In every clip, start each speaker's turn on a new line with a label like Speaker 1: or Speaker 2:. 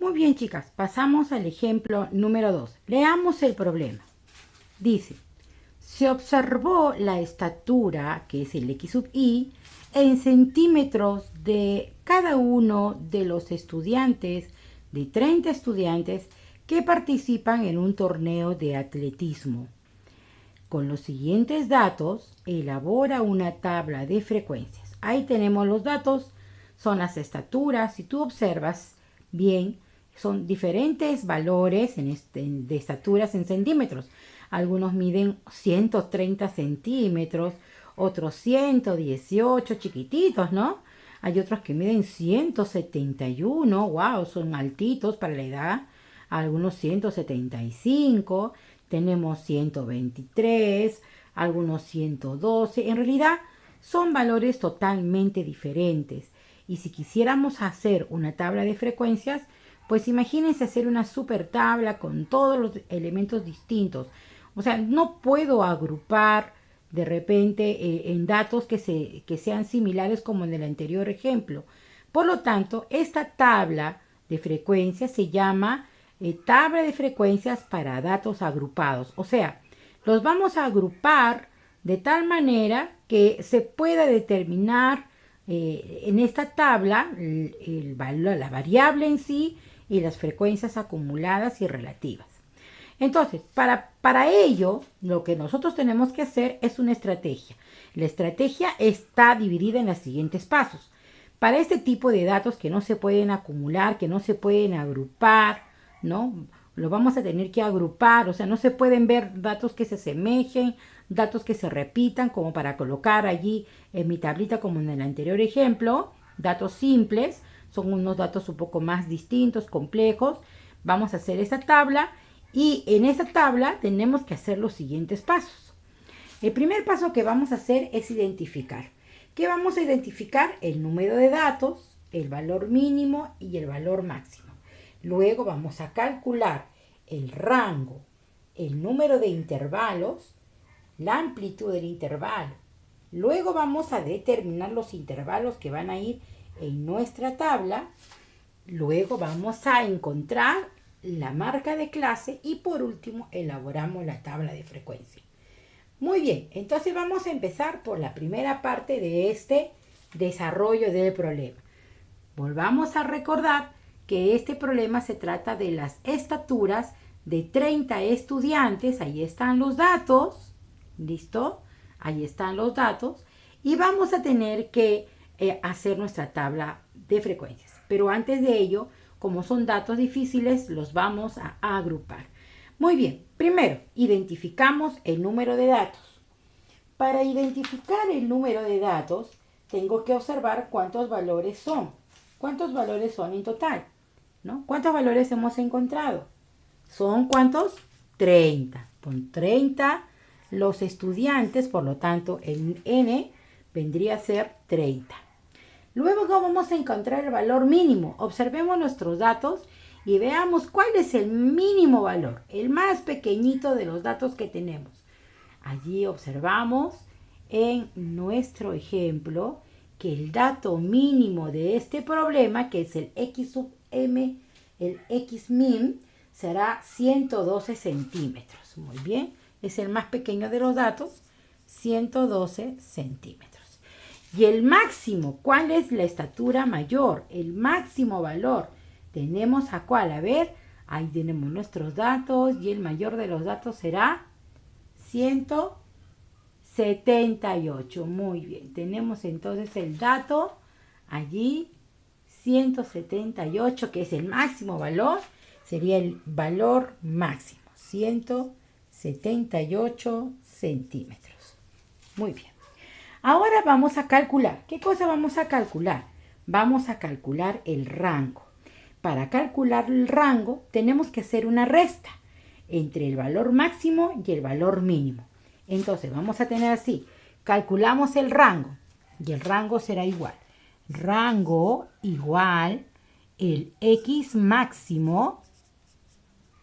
Speaker 1: Muy bien, chicas, pasamos al ejemplo número 2. Leamos el problema. Dice, se observó la estatura, que es el x sub y, en centímetros de cada uno de los estudiantes, de 30 estudiantes que participan en un torneo de atletismo. Con los siguientes datos, elabora una tabla de frecuencias. Ahí tenemos los datos, son las estaturas. Si tú observas bien, son diferentes valores de estaturas en centímetros. Algunos miden 130 centímetros, otros 118, chiquititos, ¿no? Hay otros que miden 171, wow, son altitos para la edad. Algunos 175, tenemos 123, algunos 112. En realidad son valores totalmente diferentes. Y si quisiéramos hacer una tabla de frecuencias, pues imagínense hacer una super tabla con todos los elementos distintos. O sea, no puedo agrupar de repente en datos que sean similares como en el anterior ejemplo. Por lo tanto, esta tabla de frecuencias se llama tabla de frecuencias para datos agrupados. O sea, los vamos a agrupar de tal manera que se pueda determinar en esta tabla la variable en sí y las frecuencias acumuladas y relativas. Entonces, para ello, lo que nosotros tenemos que hacer es una estrategia. La estrategia está dividida en los siguientes pasos. Para este tipo de datos que no se pueden acumular, que no se pueden agrupar, ¿no? Lo vamos a tener que agrupar, o sea, no se pueden ver datos que se asemejen, datos que se repitan, como para colocar allí en mi tablita como en el anterior ejemplo. Datos simples, son unos datos un poco más distintos, complejos. Vamos a hacer esta tabla y en esta tabla tenemos que hacer los siguientes pasos. El primer paso que vamos a hacer es identificar. ¿Qué vamos a identificar? El número de datos, el valor mínimo y el valor máximo. Luego vamos a calcular el rango, el número de intervalos, la amplitud del intervalo. Luego vamos a determinar los intervalos que van a ir en nuestra tabla. Luego vamos a encontrar la marca de clase y por último elaboramos la tabla de frecuencia. Muy bien, entonces vamos a empezar por la primera parte de este desarrollo del problema. Volvamos a recordar que este problema se trata de las estaturas de 30 estudiantes. Ahí están los datos. ¿Listo? Ahí están los datos. Y vamos a tener que hacer nuestra tabla de frecuencias. Pero antes de ello, como son datos difíciles, los vamos a agrupar. Muy bien. Primero, identificamos el número de datos. Para identificar el número de datos, tengo que observar cuántos valores son. ¿Cuántos valores son en total? ¿No? ¿Cuántos valores hemos encontrado? ¿Son cuántos? 30. Con 30 los estudiantes, por lo tanto, el n vendría a ser 30. Luego vamos a encontrar el valor mínimo. Observemos nuestros datos y veamos cuál es el mínimo valor, el más pequeñito de los datos que tenemos. Allí observamos en nuestro ejemplo que el dato mínimo de este problema, que es el x sub m, el x min, será 112 centímetros. Muy bien, es el más pequeño de los datos, 112 centímetros. Y el máximo, ¿cuál es la estatura mayor? El máximo valor, tenemos a cuál, a ver, ahí tenemos nuestros datos y el mayor de los datos será 178. Muy bien, tenemos entonces el dato allí 178, que es el máximo valor, sería el valor máximo, 178 centímetros. Muy bien. Ahora vamos a calcular. ¿Qué cosa vamos a calcular? Vamos a calcular el rango. Para calcular el rango tenemos que hacer una resta entre el valor máximo y el valor mínimo. Entonces vamos a tener así, calculamos el rango y el rango será igual. Rango igual el x máximo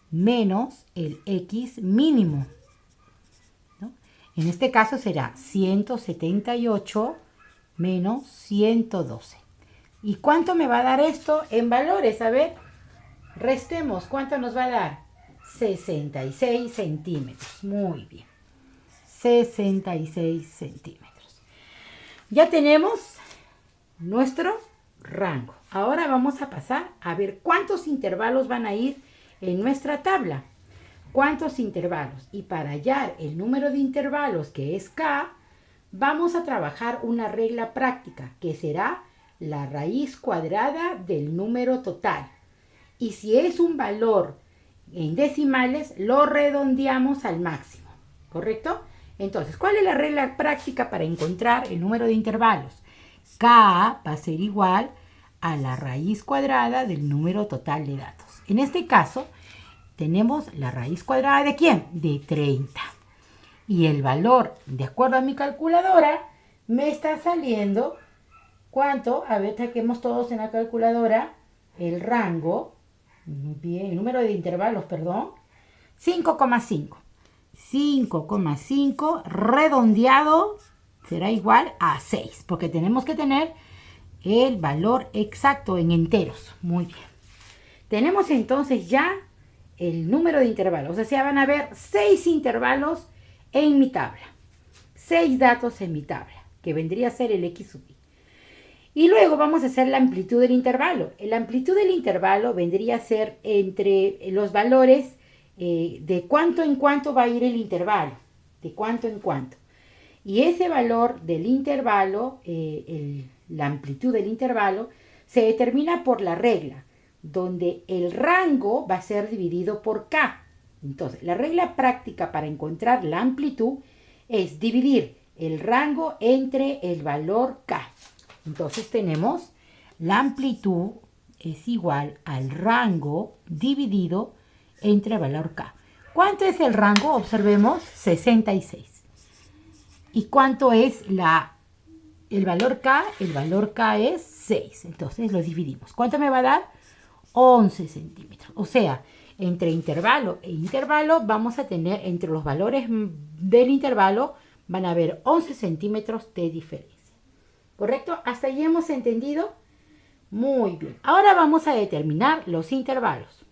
Speaker 1: menos el x mínimo, ¿no? En este caso será 178 menos 112. ¿Y cuánto me va a dar esto en valores? A ver, Restemos, ¿cuánto nos va a dar? 66 centímetros. Muy bien. 66 centímetros. Ya tenemos nuestro rango. Ahora vamos a pasar a ver cuántos intervalos van a ir en nuestra tabla. ¿Cuántos intervalos? Y para hallar el número de intervalos, que es K, vamos a trabajar una regla práctica, que será la raíz cuadrada del número total. Y si es un valor en decimales, lo redondeamos al máximo. ¿Correcto? Entonces, ¿cuál es la regla práctica para encontrar el número de intervalos? K va a ser igual a la raíz cuadrada del número total de datos. En este caso, tenemos la raíz cuadrada ¿de quién? De 30. Y el valor, de acuerdo a mi calculadora, me está saliendo, ¿cuánto? A ver, saquemos todos en la calculadora el rango, bien, el número de intervalos, perdón, 5,5. 5,5 redondeado será igual a 6, porque tenemos que tener el valor exacto en enteros. Muy bien. Tenemos entonces ya el número de intervalos. O sea, van a haber 6 intervalos en mi tabla. 6 datos en mi tabla, que vendría a ser el X sub i. Y luego vamos a hacer la amplitud del intervalo. La amplitud del intervalo vendría a ser entre los valores de cuánto en cuánto va a ir el intervalo. De cuánto en cuánto. Y ese valor del intervalo, la amplitud del intervalo, se determina por la regla, donde el rango va a ser dividido por K. Entonces, la regla práctica para encontrar la amplitud es dividir el rango entre el valor K. Entonces tenemos la amplitud es igual al rango dividido entre el valor K. ¿Cuánto es el rango? Observemos, 66. ¿Y cuánto es el valor K? El valor K es 6. Entonces lo dividimos. ¿Cuánto me va a dar? 11 centímetros. O sea, entre intervalo e intervalo vamos a tener, entre los valores del intervalo, van a haber 11 centímetros de diferencia. ¿Correcto? ¿Hasta allí hemos entendido? Muy bien. Ahora vamos a determinar los intervalos.